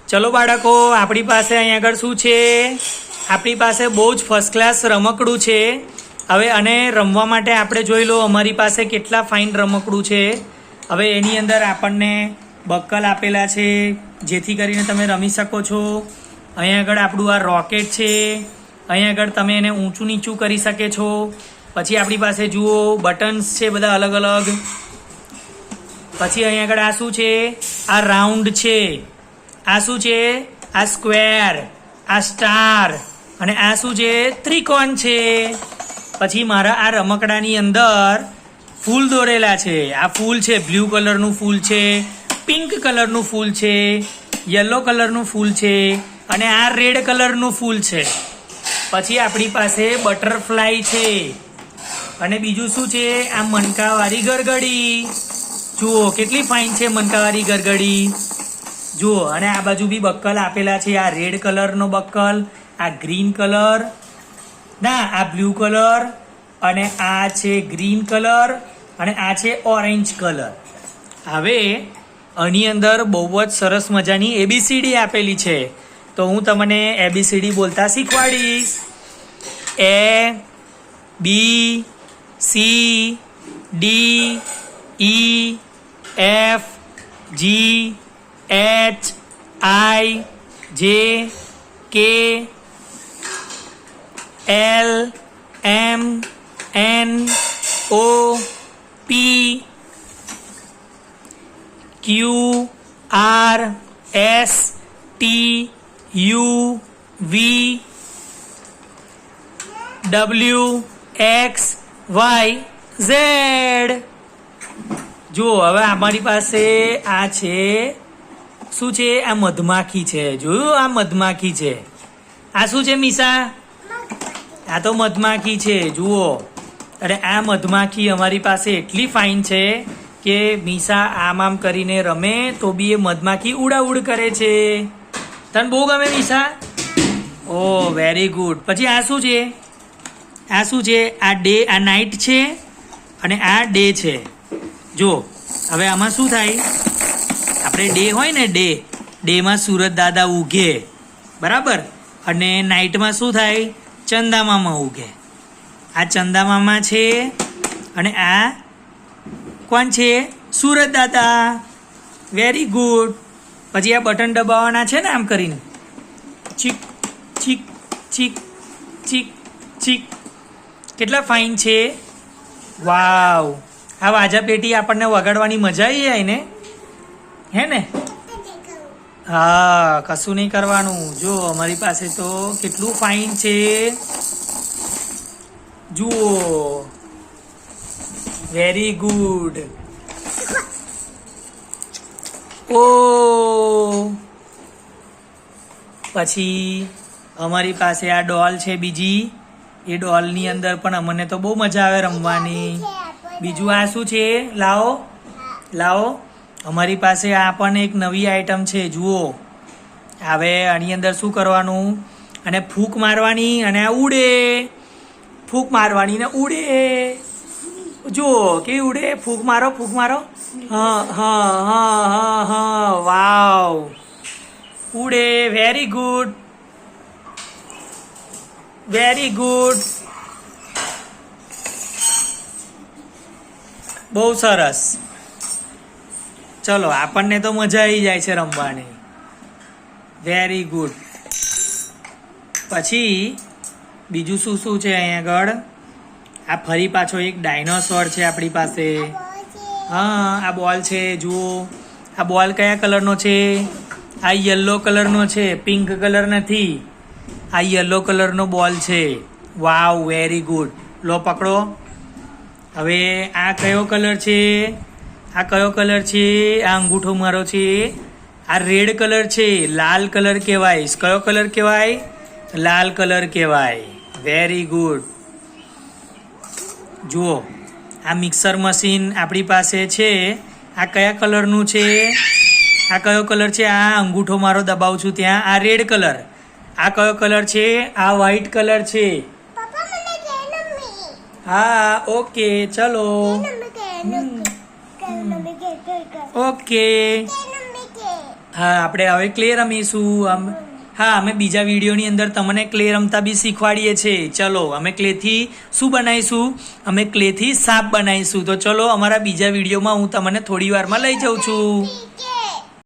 ચલો બાળકો, આપણી પાસે અહીંયા આગળ શું છે? આપણી પાસે બહુ જ ફર્સ્ટ ક્લાસ રમકડું છે. હવે અને રમવા માટે આપણે જોઈ લો અમારી પાસે કેટલા ફાઇન રમકડું છે. હવે એની અંદર આપણને બક્કલ આપેલા છે, જેથી કરીને તમે રમી શકો છો. અહીંયા આગળ આપણું આ રોકેટ છે. અહીંયા આગળ તમે એને ઊંચું નીચું કરી શકે છો. પછી આપણી પાસે જુઓ બટન્સ છે બધા અલગ અલગ. પછી અહીંયા આગળ આ શું છે? આ રાઉન્ડ છે. આ શું છે? આ સ્ક્વેર, આ સ્ટાર, અને આ શું છે? ત્રિકોણ છે. પછી મારા આ રમકડાની અંદર ફૂલ દોરેલા છે. આ ફૂલ છે, બ્લુ કલરનું ફૂલ છે, પિંક કલરનું ફૂલ છે, યલો કલરનું ફૂલ છે, અને આ રેડ કલરનું ફૂલ છે. પછી આપણી પાસે બટરફ્લાય છે. અને બીજું શું છે? આ મનકાવાળી ગરગડી. જુઓ કેટલી ફાઇન છે મનકાવાળી ગરગડી. જુઓ, અને આ બાજુ બી બક્કલ આપેલા છે. આ રેડ કલરનો બક્કલ, આ ગ્રીન કલર, ના આ બ્લુ કલર, અને આ છે ગ્રીન કલર, અને આ છે ઓરેન્જ કલર. હવે આની અંદર બહુ જ સરસ મજાની ABCD આપેલી છે. તો હું તમને ABCD બોલતા શીખવાડીશ. ABCD, EFGHIJKLMNOPQRSTUVWXYZ. જુઓ, હવે અમારી પાસે આ છે શું છે? આ મધમાખી છે. જોયું? આ મધમાખી છે. આ શું છે મીસા? આ તો મધમાખી છે. જુઓ, અને આ મધમાખી અમારી પાસે એટલી ફાઇન છે કે મીસા આમ કરીને રમે તો બી એ મધમાખી ઉડાઉડ કરે છે. તને બહુ ગમે મીસા? ઓ વેરી ગુડ. પછી આ શું છે? આ શું છે? આ ડે, આ નાઇટ છે, અને આ ડે છે. જો હવે આમાં શું થાય? આપણે ડે હોય ને, ડેમાં સુરત દાદા ઉગે, બરાબર? અને નાઇટમાં શું થાય? ચંદામામા ઉગે. આ ચંદામામા છે, અને આ કોણ છે? સુરત દાદા. Very good. પછી આ બટન દબાવવાના છે ને, આમ કરીને ચીક ચીક ચીક ચીક ચીક. કેટલા ફાઇન છે. વાવ. આ વાજા પેટી આપણને વગાડવાની મજા આવી જાય ને, હે ને? હા, કશું નહીં કરવાનું. જો અમારી પાસે તો કેટલું ફાઇન છે. જુઓ, વેરી ગુડ. ઓ પછી અમારી પાસે આ ડોલ છે બીજી. એ ડોલની અંદર પણ અમને તો બહુ મજા આવે રમવાની. બીજું આ શું છે? લાવો લાવો. અમારી પાસે આ પણ એક નવી આઈટમ છે. જુઓ, હવે આની અંદર શું કરવાનું? અને ફૂંક મારવાની, અને આ ઉડે. ફૂંક મારવાની ને ઉડે. જુઓ કેવી ઉડે. ફૂંક મારો, ફૂંક મારો. હા હા હા હા હા. વાવ, ઉડે. Very good, very good. બહુ સરસ. ચલો, આપણને તો મજા આવી જાય છે રમવાની. Very good. પછી બીજું શું શું છે અહીંયા આગળ? આ ફરી પાછો એક ડાયનોસોર છે આપણી પાસે. હા, આ બોલ છે. જુઓ, આ બોલ કયા કલરનો છે? આ યલો કલરનો છે, પિંક કલર નથી. આ યલો કલરનો બોલ છે. વાવ, વેરી ગુડ. લો પકડો. હવે આ કયો કલર છે? આ કયો કલર છે? આ અંગૂઠો મારો છે. આ રેડ કલર છે. લાલ કલર કહેવાય. કયો કલર કહેવાય? લાલ કલર કહેવાય. Very good. જુઓ, આ મિક્સર મશીન આપણી પાસે છે. આ કયા કલરનું છે? આ કયો કલર છે? આ અંગૂઠો મારો દબાવું છું ત્યાં. આ રેડ કલર. આ કયો કલર છે? આ વ્હાઈટ કલર છે. હા, ઓકે, ચલો. ઓકે. હા આપણે હવે ક્લે રમીશું. હા, અમે બીજા વિડીયોની અંદર તમને ક્લે રમતા બી શીખવાડીએ છીએ. ચલો, અમે ક્લેથી શું બનાવીશું? અમે ક્લેથી સાપ બનાવીશું. તો ચલો, અમારા બીજા વિડીયોમાં હું તમને થોડી વારમાં લઈ જાઉં છું.